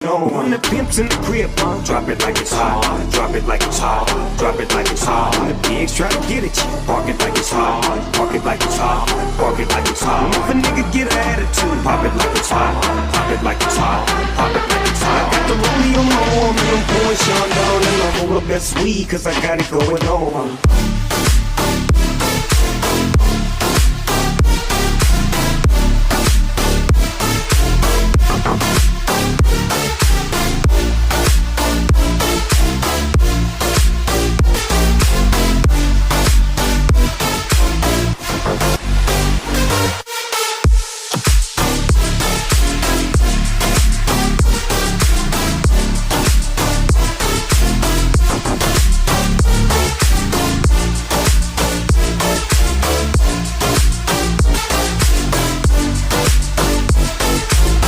on. When the pimp's in the crib, drop it like it's hot. Drop it like it's hot. Drop it like it's hot. When the pigs try to get at you, park it like it's hot. Park it like it's hot. Park it like it's hot. If a nigga get an attitude, pop it like it's hot. Pop it like it's hot. Pop it like it's hot. I got the rollie on my arm and I'm pouring Sean down and I roll up that sweet 'cause I got it going on.